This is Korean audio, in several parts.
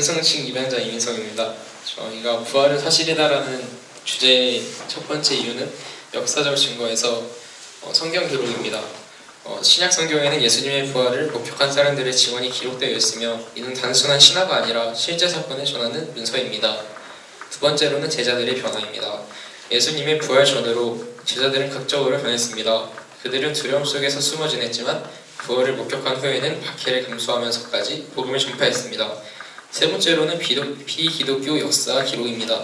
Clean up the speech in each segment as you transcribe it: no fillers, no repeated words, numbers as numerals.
찬성식 입양자 이민성입니다. 저희가 부활은 사실이다라는 주제의 첫 번째 이유는 역사적 증거에서 성경 기록입니다. 신약 성경에는 예수님의 부활을 목격한 사람들의 증언이 기록되어 있으며 이는 단순한 신화가 아니라 실제 사건을 전하는 문서입니다. 두 번째로는 제자들의 변화입니다. 예수님의 부활 전으로 제자들은 극적으로 변했습니다. 그들은 두려움 속에서 숨어 지냈지만 부활을 목격한 후에는 박해를 감수하면서까지 복음을 전파했습니다. 세 번째로는 비기독교 역사 기록입니다.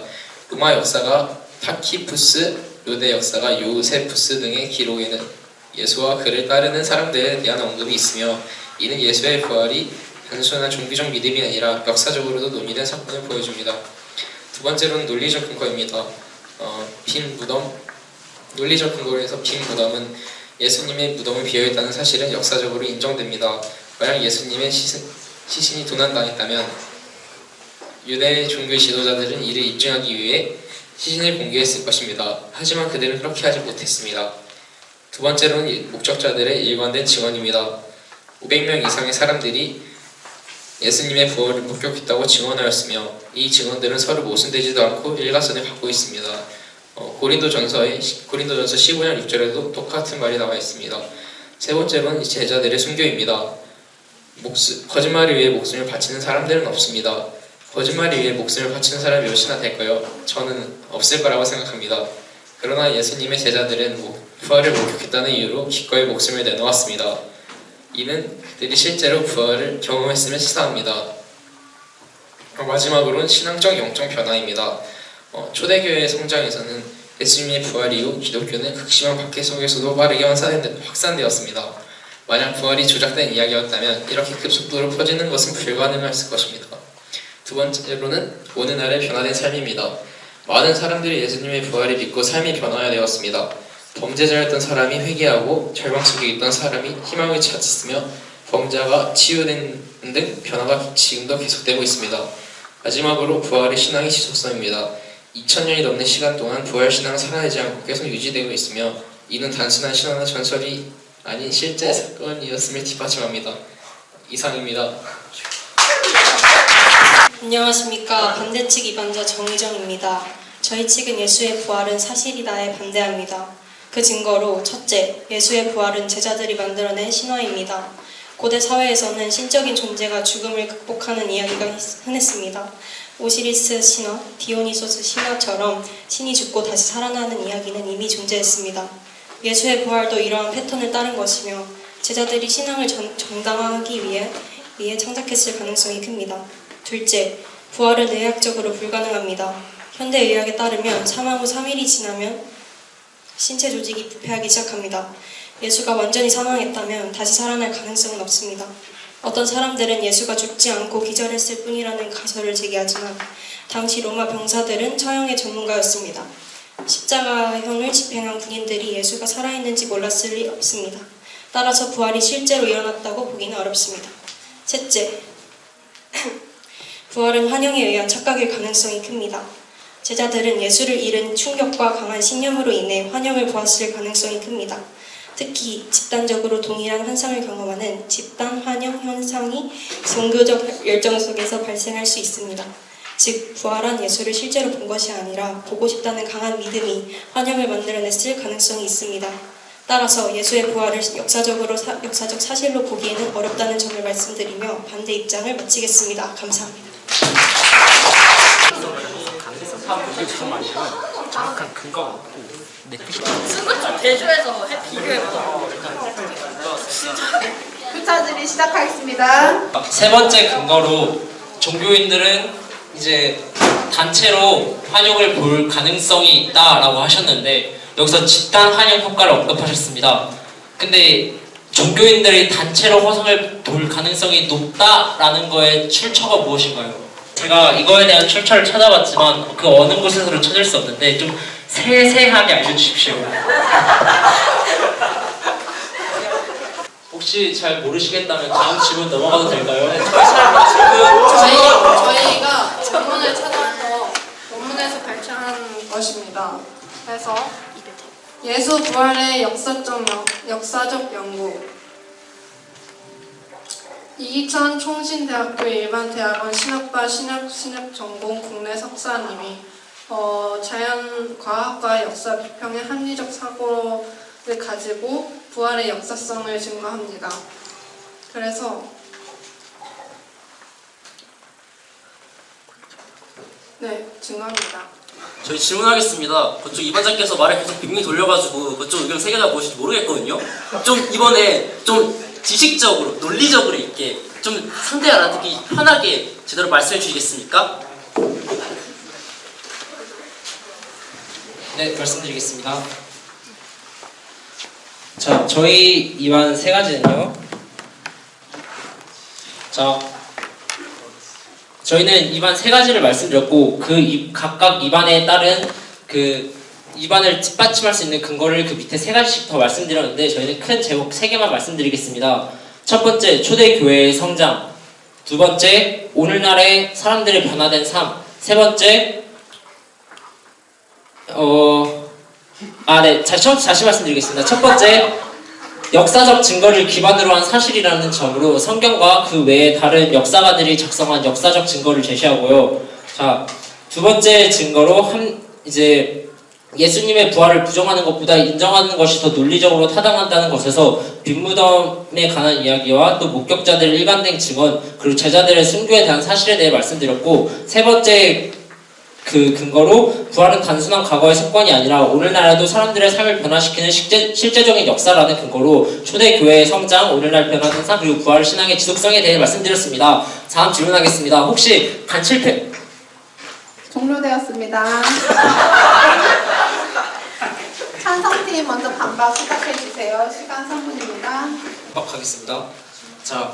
로마 역사가 타키푸스, 유대 역사가 요세푸스 등의 기록에는 예수와 그를 따르는 사람들에 대한 언급이 있으며 이는 예수의 부활이 단순한 종교적 믿음이 아니라 역사적으로도 논의된 사건을 보여줍니다. 두 번째로는 논리적 근거입니다. 빈 무덤, 논리적 근거에서 빈 무덤은 예수님의 무덤이 비어있다는 사실은 역사적으로 인정됩니다. 만약 예수님의 시신이 도난당했다면 유대 종교 지도자들은 이를 입증하기 위해 시신을 공개했을 것입니다. 하지만 그들은 그렇게 하지 못했습니다. 두 번째로는 목적자들의 일관된 증언입니다. 500명 이상의 사람들이 예수님의 부활을 목격했다고 증언하였으며 이 증언들은 서로 모순되지도 않고 일가선을 갖고 있습니다. 고린도전서 15장 6절에도 똑같은 말이 나와 있습니다. 세 번째로는 제자들의 순교입니다. 거짓말을 위해 목숨을 바치는 사람들은 없습니다. 거짓말을 위해 목숨을 바치는 사람이 몇이나 될까요? 저는 없을 거라고 생각합니다. 그러나 예수님의 제자들은 부활을 목격했다는 이유로 기꺼이 목숨을 내놓았습니다. 이는 그들이 실제로 부활을 경험했음을 시사합니다. 마지막으로는 신앙적 영적 변화입니다. 초대교회의 성장에서는 예수님의 부활 이후 기독교는 극심한 박해 속에서도 빠르게 확산되었습니다. 만약 부활이 조작된 이야기였다면 이렇게 급속도로 퍼지는 것은 불가능했을 것입니다. 두 번째로는 오늘날의 변화된 삶입니다. 많은 사람들이 예수님의 부활을 믿고 삶이 변화되었습니다. 범죄자였던 사람이 회개하고 절망 속에 있던 사람이 희망을 찾았으며 범죄가 치유된 등 변화가 지금도 계속되고 있습니다. 마지막으로 부활의 신앙의 지속성입니다. 2000년이 넘는 시간 동안 부활 신앙은 사라지지 않고 계속 유지되고 있으며 이는 단순한 신화나 전설이 아닌 실제 사건이었음을 뒷받침합니다. 이상입니다. 안녕하십니까. 반대측 입양자 정희정입니다. 저희 측은 예수의 부활은 사실이다에 반대합니다. 그 증거로 첫째, 예수의 부활은 제자들이 만들어낸 신화입니다. 고대 사회에서는 신적인 존재가 죽음을 극복하는 이야기가 흔했습니다. 오시리스 신화, 디오니소스 신화처럼 신이 죽고 다시 살아나는 이야기는 이미 존재했습니다. 예수의 부활도 이러한 패턴을 따른 것이며 제자들이 신앙을 정당화하기 위해 창작했을 가능성이 큽니다. 둘째, 부활은 의학적으로 불가능합니다. 현대의학에 따르면 사망 후 3일이 지나면 신체 조직이 부패하기 시작합니다. 예수가 완전히 사망했다면 다시 살아날 가능성은 없습니다. 어떤 사람들은 예수가 죽지 않고 기절했을 뿐이라는 가설을 제기하지만 당시 로마 병사들은 처형의 전문가였습니다. 십자가형을 집행한 군인들이 예수가 살아있는지 몰랐을 리 없습니다. 따라서 부활이 실제로 일어났다고 보기는 어렵습니다. 셋째, 부활은 환영에 의한 착각일 가능성이 큽니다. 제자들은 예수를 잃은 충격과 강한 신념으로 인해 환영을 보았을 가능성이 큽니다. 특히 집단적으로 동일한 환상을 경험하는 집단 환영 현상이 종교적 열정 속에서 발생할 수 있습니다. 즉, 부활한 예수를 실제로 본 것이 아니라 보고 싶다는 강한 믿음이 환영을 만들어냈을 가능성이 있습니다. 따라서 예수의 부활을 역사적 사실로 보기에는 어렵다는 점을 말씀드리며 반대 입장을 마치겠습니다. 감사합니다. 정확한 근거가 없고 제주에서 비교해보자. 교차들이 시작하겠습니다. 세 번째 근거로 종교인들은 이제 단체로 환영을 볼 가능성이 있다라고 하셨는데 여기서 집단 환영 효과를 언급하셨습니다. 근데 종교인들이 단체로 화성을 볼 가능성이 높다라는 거의 출처가 무엇인가요? 제가 이거에 대한 출처를 찾아봤지만 그 어느 곳에서도 찾을 수 없는데 좀 세세하게 알려주십시오. 혹시 잘 모르시겠다면 다음 질문 넘어가도 될까요? 저희가 논문을 찾아서 논문에서 발췌한 것입니다. 그래서 예수 부활의 역사적 연구 이기찬 총신대학교 일반대학원 신학과 신협전공 국내 석사님이 자연과학과 역사 비평의 합리적 사고를 가지고 부활의 역사성을 증거합니다. 그래서 증거합니다. 저희 질문하겠습니다. 그쪽 이반장께서 말을 계속 빙빙 돌려가지고 그쪽 의견 세 개가 무엇인지 모르겠거든요. 좀 이번에 좀 지식적으로, 논리적으로 있게 좀 상대 알아듣기 편하게 제대로 말씀해 주시겠습니까? 네, 말씀드리겠습니다. 자, 저희 입안 세 가지는요. 자, 저희는 입안 세 가지를 말씀드렸고 각각 입안에 따른 그 입안을 뒷받침할 수 있는 근거를 그 밑에 세 가지씩 더 말씀드렸는데 저희는 큰 제목 세 개만 말씀드리겠습니다. 첫 번째, 초대교회의 성장. 두 번째, 오늘날의 사람들의 변화된 삶. 세 번째, 다시 말씀드리겠습니다. 첫 번째, 역사적 증거를 기반으로 한 사실이라는 점으로 성경과 그 외에 다른 역사가들이 작성한 역사적 증거를 제시하고요. 자, 두 번째 증거로 이제 예수님의 부활을 부정하는 것보다 인정하는 것이 더 논리적으로 타당하다는 것에서 빈무덤에 관한 이야기와 또 목격자들의 일관된 증언, 그리고 제자들의 순교에 대한 사실에 대해 말씀드렸고, 세 번째 그 근거로 부활은 단순한 과거의 습관이 아니라 오늘날에도 사람들의 삶을 변화시키는 실제적인 역사라는 근거로 초대교회의 성장, 오늘날 변화된 삶, 그리고 부활 신앙의 지속성에 대해 말씀드렸습니다. 다음 질문하겠습니다. 혹시 단칠패 종료되었습니다. 찬성팀 먼저 반박 시작해주세요. 시간 3분입니다. 하겠습니다. 자,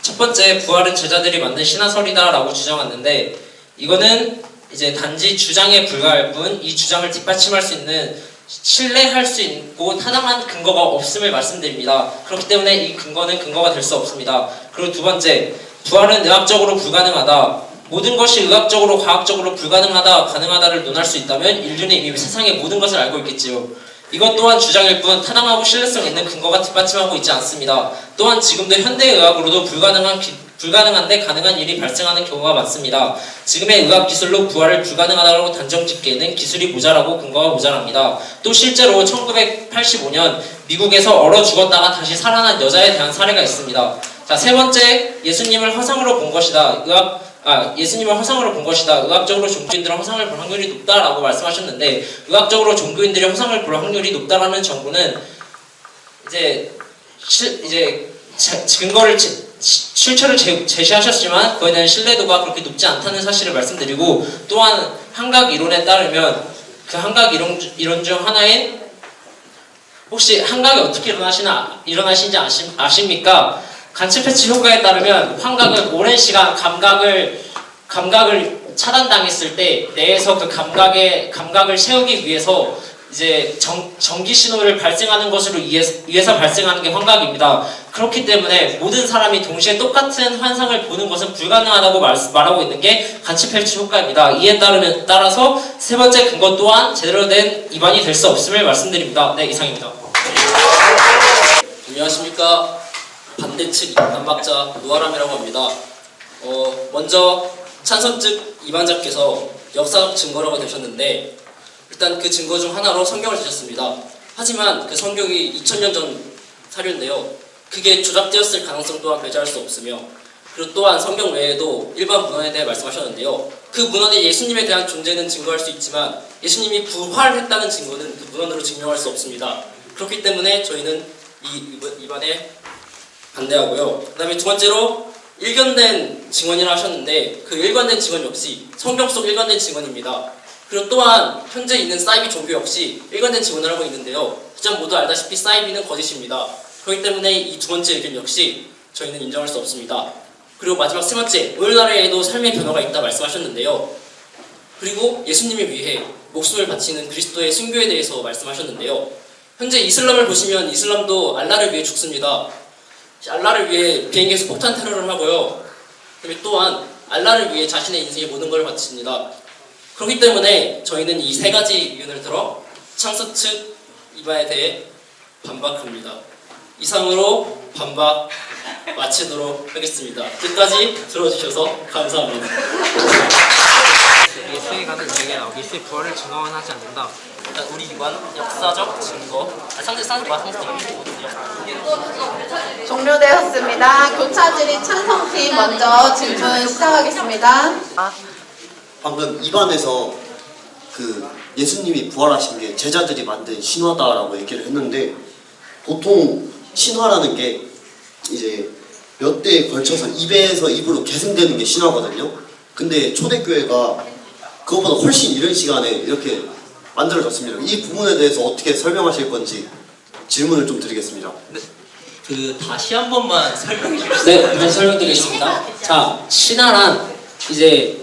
첫 번째, 부활은 제자들이 만든 신화설이다라고 주장했는데 이거는 이제 단지 주장에 불과할 뿐 이 주장을 뒷받침할 수 있는 신뢰할 수 있고 타당한 근거가 없음을 말씀드립니다. 그렇기 때문에 이 근거는 근거가 될 수 없습니다. 그리고 두 번째, 부활은 의학적으로 불가능하다. 모든 것이 의학적으로 과학적으로 가능하다를 논할 수 있다면 인류는 이미 세상의 모든 것을 알고 있겠지요. 이것 또한 주장일 뿐 타당하고 신뢰성 있는 근거가 뒷받침하고 있지 않습니다. 또한 지금도 현대의학으로도 불가능한데 가능한 일이 발생하는 경우가 많습니다. 지금의 의학 기술로 부활을 불가능하다고 단정짓기에는 기술이 모자라고 근거가 모자랍니다. 또 실제로 1985년 미국에서 얼어 죽었다가 다시 살아난 여자에 대한 사례가 있습니다. 자, 세 번째, 예수님을 화상으로 본 것이다. 의학적으로 종교인들은 화상을 볼 확률이 높다라고 말씀하셨는데 의학적으로 종교인들이 화상을 볼 확률이 높다라는 정보는 이제 근거를 출처를 제시하셨지만 그에 대한 신뢰도가 그렇게 높지 않다는 사실을 말씀드리고, 또한 한각 이론에 따르면 그 한각 이론 중 하나인, 혹시 한각이 어떻게 일어나시는지 아십니까? 간치 패치 효과에 따르면 환각은 오랜 시간 감각을 차단당했을 때 뇌에서 그 감각을 채우기 위해서 이제 전기 신호를 발생하는 것으로 위해서 발생하는 게 환각입니다. 그렇기 때문에 모든 사람이 동시에 똑같은 환상을 보는 것은 불가능하다고 말하고 있는 게 간치 패치 효과입니다. 이에 따라서 세 번째 근거 또한 제대로 된 입안이 될 수 없음을 말씀드립니다. 네, 이상입니다. 안녕하십니까. 반대측 반박자 노아람이라고 합니다. 먼저 찬성 측 이반자께서 역사적 증거라고 되셨는데 일단 그 증거 중 하나로 성경을 주셨습니다. 하지만 그 성경이 2000년 전 사료인데요. 그게 조작되었을 가능성 또한 배제할 수 없으며, 그리고 또한 성경 외에도 일반 문헌에 대해 말씀하셨는데요. 그 문헌에 예수님에 대한 존재는 증거할 수 있지만 예수님이 부활했다는 증거는 그 문헌으로 증명할 수 없습니다. 그렇기 때문에 저희는 이반에 반대하고요. 그 다음에 두 번째로 일관된 증언이라 하셨는데 그 일관된 증언 역시 성경 속 일관된 증언입니다. 그리고 또한 현재 있는 사이비 종교 역시 일관된 증언을 하고 있는데요. 하지만 모두 알다시피 사이비는 거짓입니다. 그렇기 때문에 이 두 번째 의견 역시 저희는 인정할 수 없습니다. 그리고 마지막 세 번째, 오늘날에도 삶의 변화가 있다 말씀하셨는데요. 그리고 예수님을 위해 목숨을 바치는 그리스도의 순교에 대해서 말씀하셨는데요. 현재 이슬람을 보시면 이슬람도 알라를 위해 죽습니다. 알라를 위해 비행기에서 폭탄 테러를 하고요. 그리고 또한 알라를 위해 자신의 인생의 모든 걸 바칩니다. 그렇기 때문에 저희는 이 세 가지 이유를 들어 창수 측 이반에 대해 반박합니다. 이상으로 반박 마치도록 하겠습니다. 끝까지 들어주셔서 감사합니다. 예수에 가는 유행에 나오기 예수의 부활을 증언하지 않는다. 일단 우리 유한 역사적 증거 종료되었습니다. 교차질이 찬성팀 먼저 질문 시작하겠습니다. 방금 입안에서 그 예수님이 부활하신 게 제자들이 만든 신화다라고 얘기를 했는데, 보통 신화라는 게 이제 몇 대에 걸쳐서 입에서 입으로 계승되는 게 신화거든요. 근데 초대교회가 그것보다 훨씬 이른 시간에 이렇게 만들어졌습니다. 이 부분에 대해서 어떻게 설명하실 건지 질문을 좀 드리겠습니다. 다시 한 번만 설명해 주실 수 네, 다시 설명드리겠습니다. 자, 신화란 이제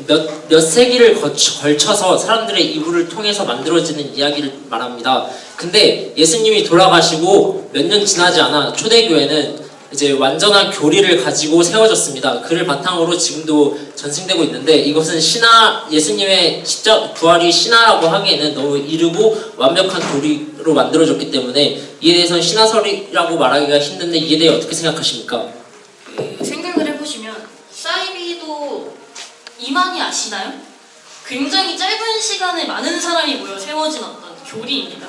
몇 세기를 걸쳐서 사람들의 이불을 통해서 만들어지는 이야기를 말합니다. 근데 예수님이 돌아가시고 몇 년 지나지 않아 초대교회는 이제 완전한 교리를 가지고 세워졌습니다. 그를 바탕으로 지금도 전승되고 있는데, 이것은 예수님의 십자 부활이 신화라고 하기에는 너무 이르고 완벽한 교리로 만들어졌기 때문에 이에 대해서는 신화설이라고 말하기가 힘든데, 이에 대해 어떻게 생각하십니까? 생각을 해보시면 사이비도 이만희 아시나요? 굉장히 짧은 시간에 많은 사람이 모여 세워진 어떤 교리입니다.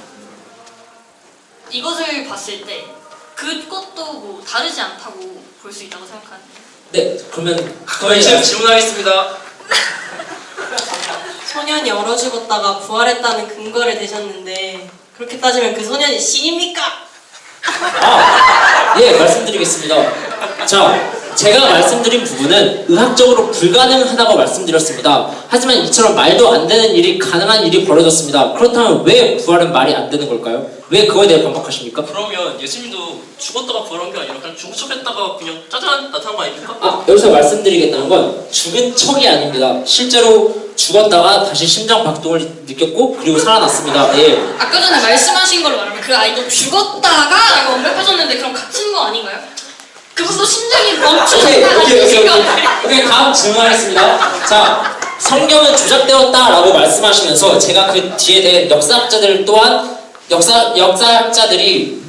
이것을 봤을 때 그것도 뭐 다르지 않다고 볼 수 있다고 생각하는데. 네, 그러면 거의 질문하겠습니다. 소년이 얼어 죽었다가 부활했다는 근거를 대셨는데, 그렇게 따지면 그 소년이 신입니까? 예, 말씀드리겠습니다. 자, 제가 말씀드린 부분은 의학적으로 불가능하다고 말씀드렸습니다. 하지만 이처럼 말도 안 되는 일이 가능한 일이 벌어졌습니다. 그렇다면 왜 부활은 말이 안 되는 걸까요? 왜 그거에 대해 반박하십니까? 그러면 예수님도 죽었다가 부활한 게 아니라 그냥 죽은 척했다가 그냥 짜잔 나타난 거 아닙니까? 여기서 말씀드리겠다는 건 죽은 척이 아닙니다. 실제로 죽었다가 다시 심장 박동을 느꼈고 그리고 살아났습니다. 예. 아까 전에 말씀하신 걸로 말하면 그 아이도 죽었다가 라고 언급하셨는데 그럼 같은 거 아닌가요? 그것도 심장이 멈추셨다 오케이, 다음 질문하겠습니다. 자, 성경은 조작되었다라고 말씀하시면서 제가 그 뒤에 대해 역사학자들 또한 역사학자들이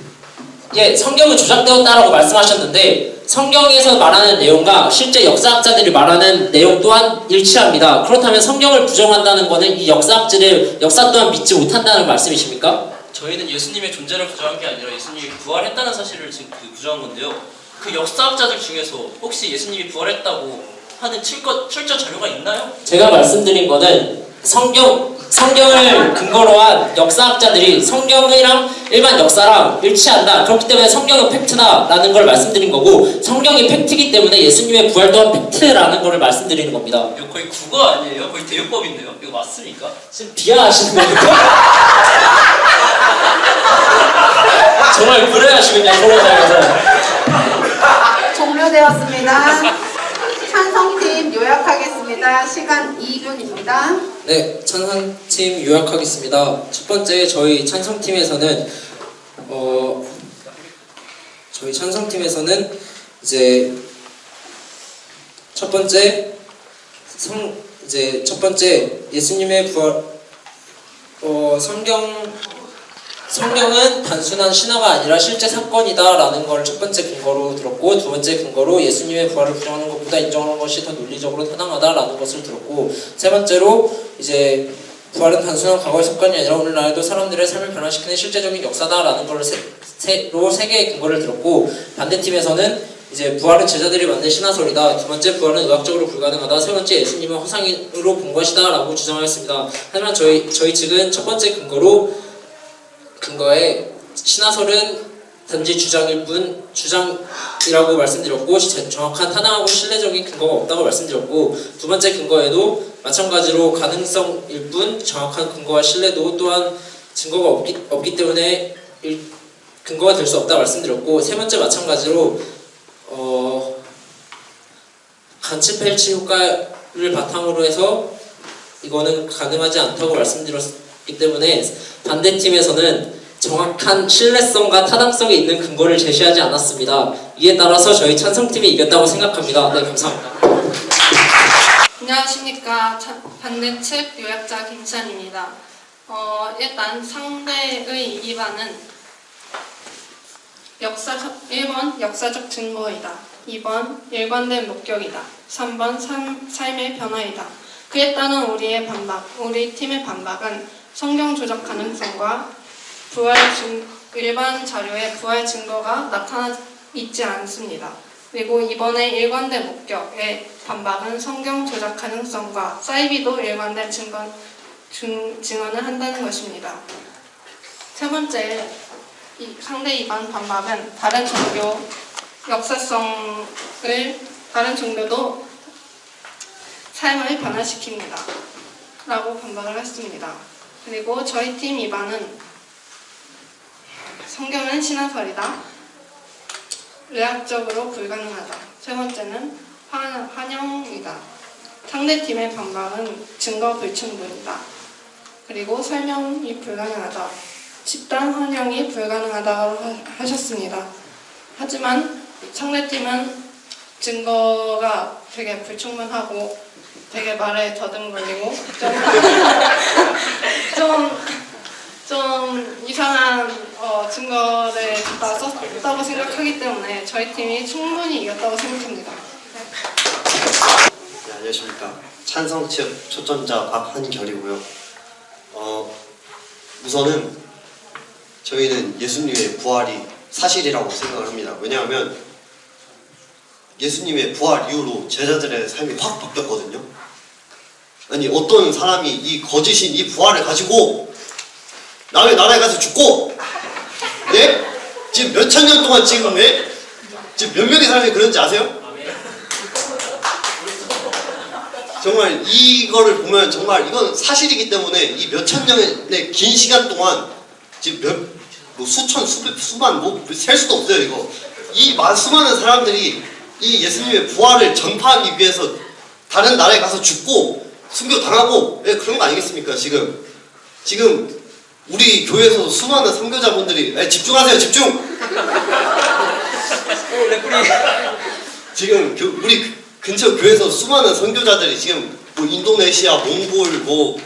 성경은 조작되었다라고 말씀하셨는데, 성경에서 말하는 내용과 실제 역사학자들이 말하는 내용 또한 일치합니다. 그렇다면 성경을 부정한다는 것은 이 역사학자들의 역사 또한 믿지 못한다는 말씀이십니까? 저희는 예수님의 존재를 부정한 게 아니라 예수님이 부활했다는 사실을 지금 부정한 건데요. 그 역사학자들 중에서 혹시 예수님이 부활했다고 하는 출처 자료가 있나요? 제가 말씀드린 거는 성경을 근거로 한 역사학자들이 성경이랑 일반 역사랑 일치한다. 그렇기 때문에 성경은 팩트다라는 걸 말씀드린 거고, 성경이 팩트이기 때문에 예수님의 부활 또한 팩트라는 걸 말씀드리는 겁니다. 이거 거의 국어 아니에요? 거의 대유법인데요? 이거 맞습니까? 지금 비하하시는 겁니까? 정말 무례하시군요, 토론장에서. 종료되었습니다. 찬성팀 요약하겠습니다. 시간 2분입니다. 네, 찬성팀 요약하겠습니다. 첫 번째, 저희 찬성팀에서는 이제 첫 번째 예수님의 부활, 성경은 단순한 신화가 아니라 실제 사건이다라는 걸 첫 번째 근거로 들었고, 두 번째 근거로 예수님의 부활을 부정하는 것보다 인정하는 것이 더 논리적으로 타당하다라는 것을 들었고, 세 번째로 이제 부활은 단순한 과거의 습관이 아니라 오늘날에도 사람들의 삶을 변화시키는 실제적인 역사다라는 걸 세 개의 근거를 들었고, 반대팀에서는 이제 부활은 제자들이 만든 신화설이다. 두 번째, 부활은 의학적으로 불가능하다. 세 번째, 예수님은 허상으로 본 것이다라고 주장하였습니다. 하지만 저희 측은 첫 번째 근거에 신화설은 단지 주장이라고 말씀드렸고, 정확한 타당하고 신뢰적인 근거가 없다고 말씀드렸고, 두 번째 근거에도 마찬가지로 가능성일 뿐 정확한 근거와 신뢰도 또한 증거가 없기 때문에 근거가 될 수 없다 말씀드렸고, 세 번째 마찬가지로 간치 펠치 효과를 바탕으로 해서 이거는 가능하지 않다고 말씀드렸기 때문에 반대팀에서는 정확한 신뢰성과 타당성이 있는 근거를 제시하지 않았습니다. 이에 따라서 저희 찬성팀이 이겼다고 생각합니다. 네, 감사합니다. 안녕하십니까. 반대측 요약자 김찬입니다. 일단 상대의 입안은 1번 역사적 증거이다. 2번 일관된 목격이다. 3번 삶의 변화이다. 그에 따른 우리 팀의 반박은 성경 조작 가능성과 일반 자료의 부활 증거가 나타나 있지 않습니다. 그리고 이번에 일관된 목격의 반박은 성경 조작 가능성과 사이비도 일관된 증언을 한다는 것입니다. 세 번째, 상대 이반 반박은 다른 종교도 삶을 변화시킵니다. 라고 반박을 했습니다. 그리고 저희 팀 이반은 성경은 신화설이다. 의학적으로 불가능하다. 세 번째는 환영이다. 상대팀의 반박은 증거 불충분이다. 그리고 설명이 불가능하다. 집단 환영이 불가능하다고 하셨습니다. 하지만 상대팀은 증거가 되게 불충분하고 되게 말에 더듬 걸리고 좀 이상한 증거를 다 썼다고 생각하기 때문에 저희 팀이 충분히 이겼다고 생각합니다. 네, 안녕하십니까. 찬성 측 초점자 박한결이고요. 우선은 저희는 예수님의 부활이 사실이라고 생각을 합니다. 왜냐하면 예수님의 부활 이후로 제자들의 삶이 확 바뀌었거든요. 아니 어떤 사람이 이 거짓인 이 부활을 가지고 남의 나라에 가서 죽고 예? 지금 몇천 년 동안 지금 몇 명의 사람이 그런지 아세요? 정말 이거를 보면 정말 이건 사실이기 때문에 이 몇천 년의 긴 시간 동안 지금 수천 수만 셀 수도 없어요. 이거 이 수많은 사람들이 이 예수님의 부활을 전파하기 위해서 다른 나라에 가서 죽고 순교 당하고 그런 거 아니겠습니까? 지금 우리 교회에서 수많은 선교자분들이 집중하세요. 집중. 지금 우리 근처 교회에서 수많은 선교자들이 지금 인도네시아, 몽골,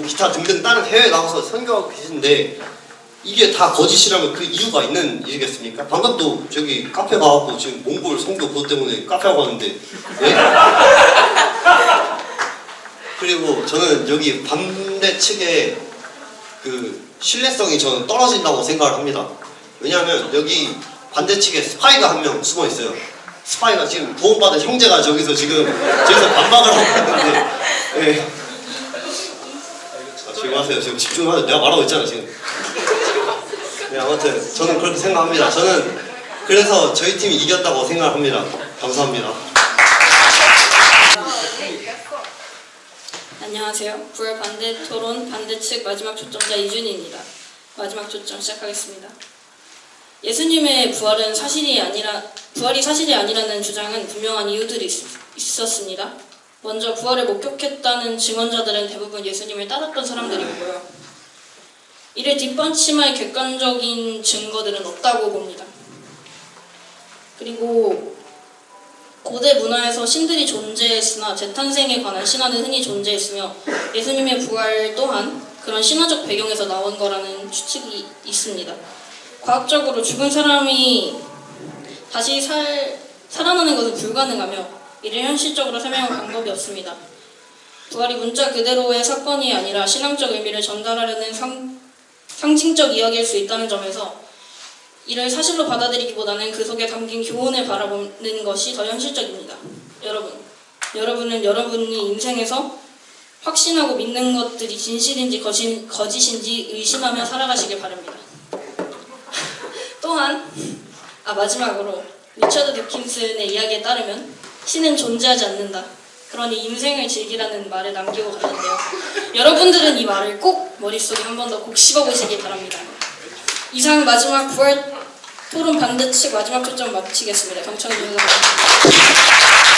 기타 등등 다른 해외에 나가서 선교하고 계신데 이게 다 거짓이라면 그 이유가 있는 일이겠습니까? 방금도 저기 카페 가갖고 지금 몽골 선교 그것 때문에 카페 가고 왔는데 예? 그리고 저는 여기 반대 측의 그 신뢰성이 저는 떨어진다고 생각을 합니다. 왜냐하면 여기 반대 측에 스파이가 한 명 숨어 있어요. 스파이가 지금 구원받은 형제가 저기서 반박을 하고 있는데 예. 조용하세요. 지금 집중하세요. 내가 말하고 있잖아 지금. 네, 아무튼 저는 그렇게 생각합니다. 저는 그래서 저희 팀이 이겼다고 생각합니다. 감사합니다. 안녕하세요. 부활 반대 토론 반대측 마지막 초점자 이준희입니다. 마지막 초점 시작하겠습니다. 예수님의 부활이 사실이 아니라는 주장은 분명한 이유들이 있었습니다. 먼저 부활을 목격했다는 증언자들은 대부분 예수님을 따랐던 사람들이고요. 이를 뒷받침할 객관적인 증거들은 없다고 봅니다. 그리고 고대 문화에서 신들이 존재했으나 재탄생에 관한 신화는 흔히 존재했으며 예수님의 부활 또한 그런 신화적 배경에서 나온 거라는 추측이 있습니다. 과학적으로 죽은 사람이 다시 살아나는 것은 불가능하며 이를 현실적으로 설명할 방법이 없습니다. 부활이 문자 그대로의 사건이 아니라 신앙적 의미를 전달하려는 상징적 이야기일 수 있다는 점에서 이를 사실로 받아들이기보다는 그 속에 담긴 교훈을 바라보는 것이 더 현실적입니다. 여러분은 여러분이 인생에서 확신하고 믿는 것들이 진실인지 거짓인지 의심하며 살아가시길 바랍니다. 또한 마지막으로 리처드 드킨슨의 이야기에 따르면 신은 존재하지 않는다. 그러니 인생을 즐기라는 말을 남기고 가는데요. 여러분들은 이 말을 꼭 머릿속에 한 번 더 꼭 씹어보시기 바랍니다. 이상 마지막 부활 토론 반대측 마지막 초점 마치겠습니다. 경청해 주셔서 감사합니다.